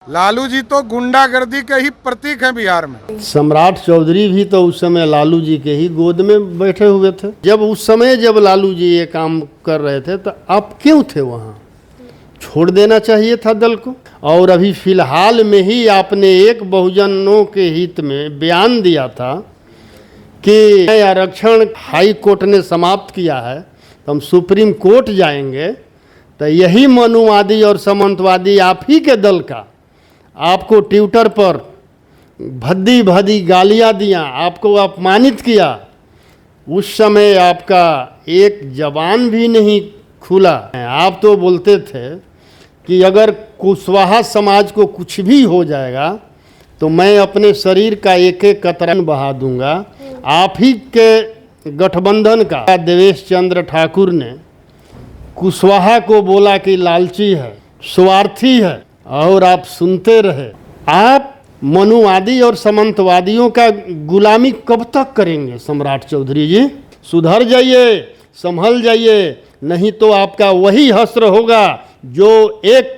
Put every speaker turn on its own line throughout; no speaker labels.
लालू जी तो गुंडागर्दी के ही प्रतीक हैं बिहार में।
सम्राट चौधरी भी तो उस समय लालू जी के ही गोद में बैठे हुए थे। जब उस समय जब लालू जी ये काम कर रहे थे तो आप क्यों थे वहाँ? छोड़ देना चाहिए था दल को। और अभी फिलहाल में ही आपने एक बहुजनों के हित में बयान दिया था कि आरक्षण हाई कोर्ट ने समाप्त किया है तो हम सुप्रीम कोर्ट जाएंगे। तो यही मनुवादी और सामंतवादी आप ही के दल का आपको ट्विटर पर भद्दी भद्दी गालियाँ दिया, आपको अपमानित किया। उस समय आपका एक जबान भी नहीं खुला। आप तो बोलते थे कि अगर कुशवाहा समाज को कुछ भी हो जाएगा तो मैं अपने शरीर का एक एक कतरा बहा दूंगा। आप ही के गठबंधन का देवेश चंद्र ठाकुर ने कुशवाहा को बोला कि लालची है, स्वार्थी है, और आप सुनते रहे। आप मनुवादी और सामंतवादियों का गुलामी कब तक करेंगे? सम्राट चौधरी जी सुधर जाइए, संभल जाइए, नहीं तो आपका वही हश्र होगा जो एक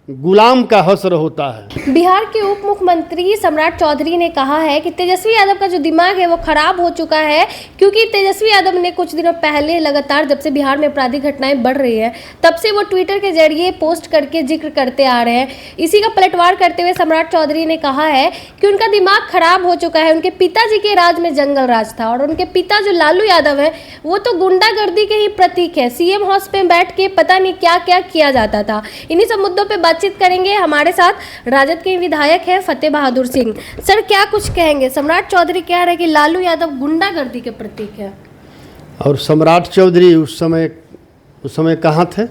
गुलाम का हश्र होता है।
बिहार के उप मुख्यमंत्री सम्राट चौधरी ने कहा है कि तेजस्वी यादव का जो दिमाग है वो खराब हो चुका है, क्योंकि तेजस्वी यादव ने कुछ दिनों पहले लगातार जब से बिहार में आपराधिक घटनाएं बढ़ रही हैं तब से वो ट्विटर के जरिए पोस्ट करके जिक्र करते आ रहे हैं। इसी का पलटवार करते हुए सम्राट चौधरी ने कहा है कि उनका दिमाग खराब हो चुका है। उनके पिताजी के राज में जंगल राज था और उनके पिता जो लालू यादव है वो तो गुंडागर्दी के ही प्रतीक है। सीएम हाउस पे बैठ के पता नहीं क्या क्या किया जाता था। इन्हीं सब मुद्दों पर बातचीत करेंगे। हमारे साथ राजद के विधायक हैं फतेह बहादुर सिंह। सर, क्या कुछ कहेंगे? सम्राट चौधरी कह रहे हैं कि लालू यादव गुंडागर्दी के प्रतीक है।
और सम्राट चौधरी उस समय कहाँ थे?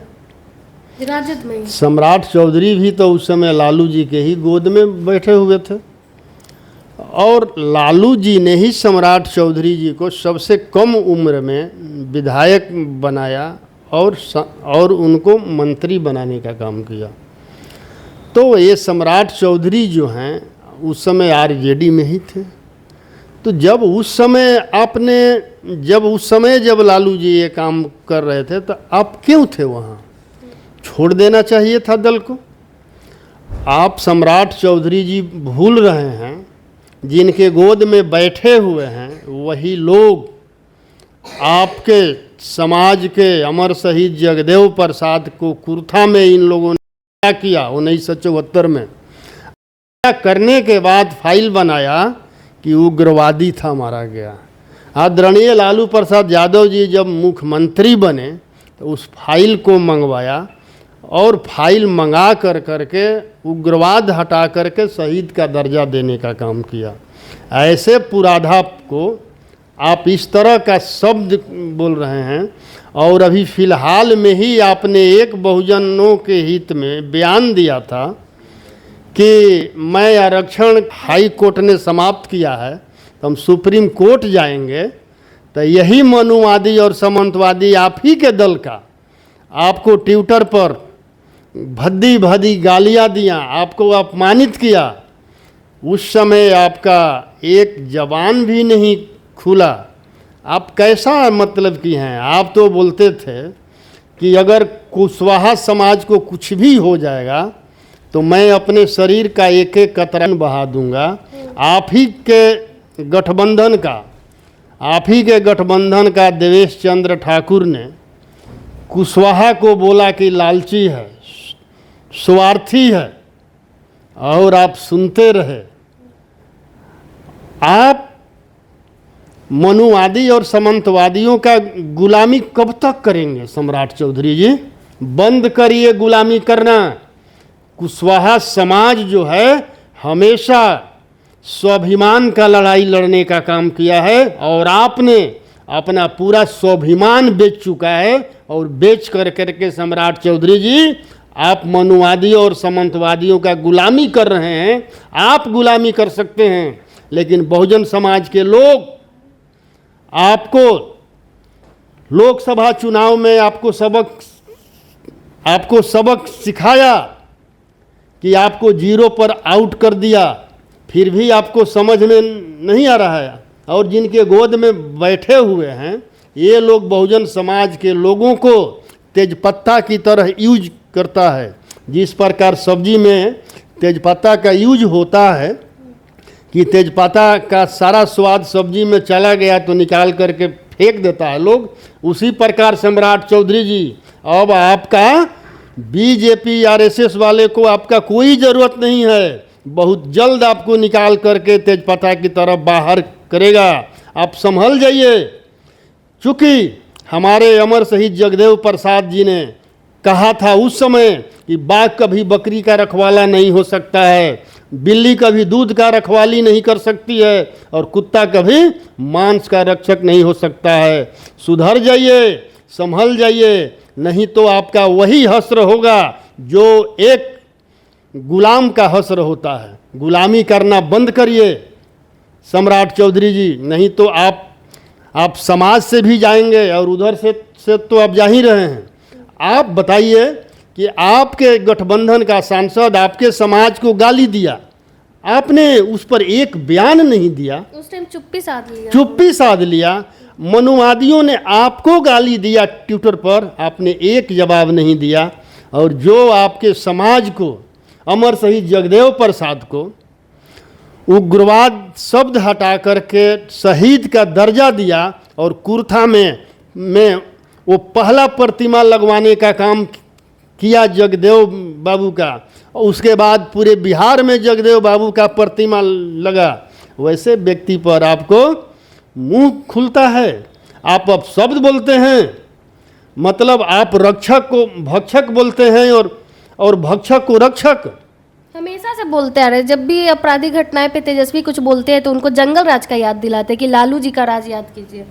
राजद में।
सम्राट चौधरी भी तो उस समय लालू जी के ही गोद में बैठे हुए थे। और लालू जी ने ही सम्राट चौधरी जी को सबसे कम उम्र में विधायक बनाया और उनको मंत्री बनाने का काम किया। तो ये सम्राट चौधरी जो हैं उस समय आरजेडी में ही थे। तो जब उस समय जब लालू जी ये काम कर रहे थे तो आप क्यों थे वहाँ? छोड़ देना चाहिए था दल को। आप सम्राट चौधरी जी भूल रहे हैं, जिनके गोद में बैठे हुए हैं वही लोग आपके समाज के अमर शहीद जगदेव प्रसाद को कुर्था में इन लोगों ने क्या किया 1974 में करने के बाद फाइल बनाया कि उग्रवादी था, मारा गया। आदरणीय लालू प्रसाद यादव जी जब मुख्यमंत्री बने तो उस फाइल को मंगवाया और फाइल मंगा करके उग्रवाद हटा करके शहीद का दर्जा देने का काम किया। ऐसे पुराधा को आप इस तरह का शब्द बोल रहे हैं। और अभी फिलहाल में ही आपने एक बहुजनों के हित में बयान दिया था कि मैं आरक्षण हाई कोर्ट ने समाप्त किया है तो हम सुप्रीम कोर्ट जाएंगे। तो यही मनुवादी और सामंतवादी आप ही के दल का आपको ट्विटर पर भद्दी भद्दी गालियाँ दिया, आपको अपमानित किया। उस समय आपका एक जबान भी नहीं खुला। आप कैसा मतलब की हैं? आप तो बोलते थे कि अगर कुशवाहा समाज को कुछ भी हो जाएगा तो मैं अपने शरीर का एक एक कतरा बहा दूंगा। आप ही के गठबंधन का देवेश चंद्र ठाकुर ने कुशवाहा को बोला कि लालची है, स्वार्थी है, और आप सुनते रहे। आप मनुवादी और सामंतवादियों का गुलामी कब तक करेंगे? सम्राट चौधरी जी बंद करिए गुलामी करना। कुशवाहा समाज जो है हमेशा स्वाभिमान का लड़ाई लड़ने का काम किया है और आपने अपना पूरा स्वाभिमान बेच चुका है। और बेच करके सम्राट चौधरी जी आप मनुवादी और सामंतवादियों का गुलामी कर रहे हैं। आप गुलामी कर सकते हैं, लेकिन बहुजन समाज के लोग आपको लोकसभा चुनाव में आपको सबक सिखाया कि आपको जीरो पर आउट कर दिया, फिर भी आपको समझ में नहीं आ रहा है। और जिनके गोद में बैठे हुए हैं ये लोग बहुजन समाज के लोगों को तेजपत्ता की तरह यूज करता है। जिस प्रकार सब्जी में तेजपत्ता का यूज होता है कि तेजपत्ता का सारा स्वाद सब्जी में चला गया तो निकाल करके फेंक देता है लोग। उसी प्रकार सम्राट चौधरी जी, अब आपका बीजेपी आरएसएस वाले को आपका कोई ज़रूरत नहीं है, बहुत जल्द आपको निकाल करके तेजपत्ता की तरफ बाहर करेगा। आप संभल जाइए, चूँकि हमारे अमर शहीद जगदेव प्रसाद जी ने कहा था उस समय कि बाघ कभी बकरी का रखवाला नहीं हो सकता है, बिल्ली कभी दूध का रखवाली नहीं कर सकती है और कुत्ता कभी मांस का रक्षक नहीं हो सकता है। सुधर जाइए, संभल जाइए, नहीं तो आपका वही हश्र होगा जो एक गुलाम का हश्र होता है। गुलामी करना बंद करिए सम्राट चौधरी जी, नहीं तो आप समाज से भी जाएंगे और उधर से तो आप जा ही रहे हैं। आप बताइए कि आपके गठबंधन का सांसद आपके समाज को गाली दिया, आपने उस पर एक बयान नहीं दिया,
उस टाइम चुप्पी साध लिया। मनुवादियों ने आपको गाली दिया ट्विटर पर, आपने एक जवाब नहीं दिया। और जो आपके समाज को, अमर शहीद जगदेव प्रसाद को उग्रवाद शब्द हटा करके शहीद का दर्जा दिया और कुर्था में वो पहला प्रतिमा लगवाने का काम किया जगदेव बाबू का, उसके बाद पूरे बिहार में जगदेव बाबू का प्रतिमा लगा, वैसे व्यक्ति पर आपको मुंह खुलता है। आप अब शब्द बोलते हैं, मतलब आप रक्षक को भक्षक बोलते हैं और भक्षक को रक्षक। हमेशा से बोलते आ रहे, जब भी आपराधिक घटनाएं पे तेजस्वी कुछ बोलते हैं तो उनको जंगल राज का याद दिलाते कि लालू जी का राज याद कीजिए।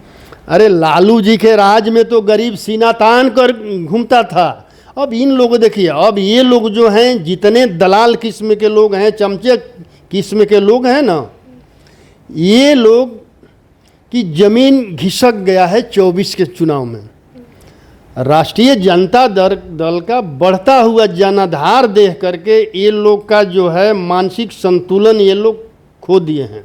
अरे लालू जी के राज में तो गरीब सीना तान कर घूमता था। अब इन लोग देखिए, अब ये लोग जो हैं, जितने दलाल किस्म के लोग हैं, चमचे किस्म के लोग हैं ना, ये लोग की जमीन घिसक गया है 24 के चुनाव में। राष्ट्रीय जनता दल का बढ़ता हुआ जनाधार देख करके ये लोग का जो है मानसिक संतुलन ये लोग खो दिए हैं।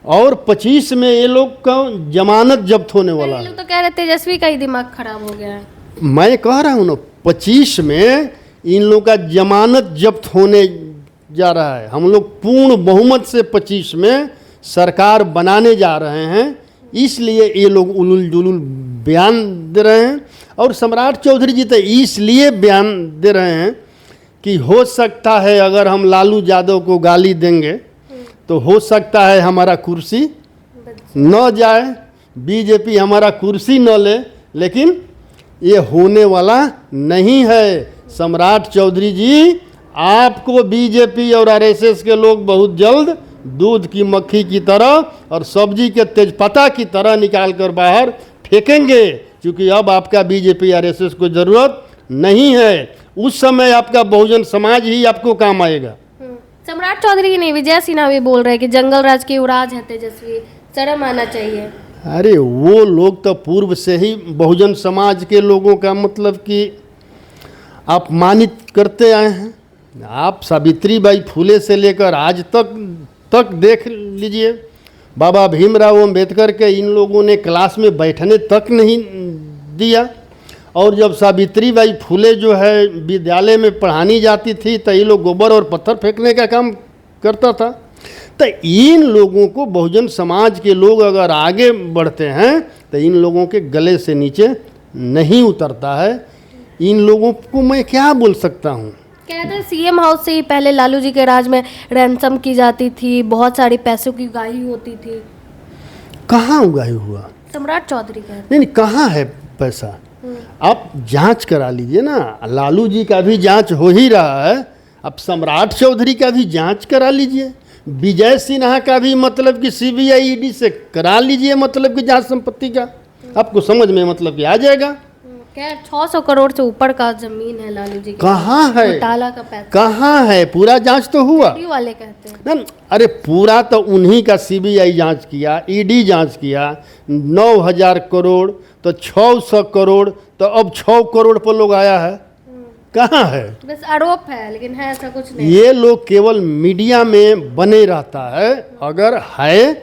और 25 में ये लोग का जमानत जब्त होने वाला है।
लोग तो कह रहे तेजस्वी का ही दिमाग खराब हो गया है।
मैं कह रहा हूँ ना, 25 में इन लोग का जमानत जब्त होने जा रहा है। हम लोग पूर्ण बहुमत से 25 में सरकार बनाने जा रहे हैं, इसलिए ये लोग उलुल जुलुल बयान दे रहे हैं। और सम्राट चौधरी जी तो इसलिए बयान दे रहे हैं कि हो सकता है अगर हम लालू यादव को गाली देंगे तो हो सकता है हमारा कुर्सी न जाए, बीजेपी हमारा कुर्सी न ले, लेकिन ये होने वाला नहीं है। सम्राट चौधरी जी, आपको बीजेपी और आरएसएस के लोग बहुत जल्द दूध की मक्खी की तरह और सब्जी के तेजपत्ता की तरह निकाल कर बाहर फेंकेंगे, क्योंकि अब आपका बीजेपी आरएसएस को ज़रूरत नहीं है। उस समय आपका बहुजन समाज ही आपको काम आएगा।
सम्राट चौधरी की नहीं, विजय सिन्हा भी बोल रहे हैं कि जंगल राज की उराज है तेजस्वी, शर्म आना चाहिए।
अरे वो लोग तो पूर्व से ही बहुजन समाज के लोगों का मतलब कि अपमानित करते आए हैं। आप सावित्रीबाई फुले से लेकर आज तक देख लीजिए, बाबा भीमराव अम्बेडकर के इन लोगों ने क्लास में बैठने तक नहीं दिया। और जब सावित्रीबाई फुले जो है विद्यालय में पढ़ानी जाती थी तो ये लोग गोबर और पत्थर फेंकने का काम करता था। तो इन लोगों को बहुजन समाज के लोग अगर आगे बढ़ते हैं तो इन लोगों के गले से नीचे नहीं उतरता है। इन लोगों को मैं क्या बोल सकता हूँ।
कहते हैं सीएम हाउस से ही पहले लालू जी के राज में रैंसम की जाती थी, बहुत सारी पैसों की उगाही होती थी।
कहाँ उगाही हुआ?
सम्राट चौधरी कहते
नहीं, कहाँ है पैसा? आप जांच करा लीजिए ना। लालू जी का भी जांच हो ही रहा है, अब सम्राट चौधरी का भी जांच करा लीजिए। विजय सिन्हा का भी मतलब कि सीबीआई ईडी से करा लीजिए, मतलब कि जांच संपत्ति का, आपको समझ में मतलब कि आ जाएगा।
क्या 600 करोड़ से ऊपर का जमीन है लालू जी की।
कहाँ है?
घोटाला का पैसा
कहाँ है? पूरा जांच तो हुआ।
ईडी वाले कहते हैं
ना, अरे पूरा तो उन्हीं का सीबीआई जांच किया, ईडी जांच किया। 9000 करोड़ तो 600 करोड़, तो अब 6 करोड़ पर लोग आया है। कहाँ है?
बस आरोप है, लेकिन है ऐसा कुछ नहीं।
ये लोग केवल मीडिया में बने रहता है। अगर है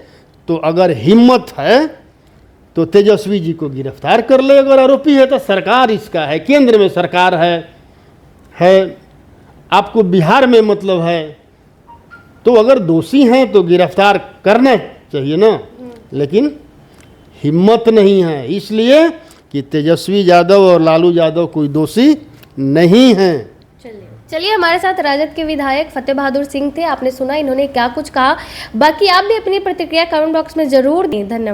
तो, अगर हिम्मत है तो तेजस्वी जी को गिरफ्तार कर ले। अगर आरोपी है तो सरकार इसका है, केंद्र में सरकार है। आपको बिहार में मतलब है तो अगर दोषी हैं तो गिरफ्तार करना चाहिए ना, लेकिन हिम्मत नहीं है, इसलिए कि तेजस्वी यादव और लालू यादव कोई दोषी नहीं हैं।
चलिए हमारे साथ राजद के विधायक फतेह बहादुर सिंह थे, आपने सुना इन्होंने क्या कुछ कहा। बाकी आप भी अपनी प्रतिक्रिया कमेंट बॉक्स में जरूर दें। धन्यवाद।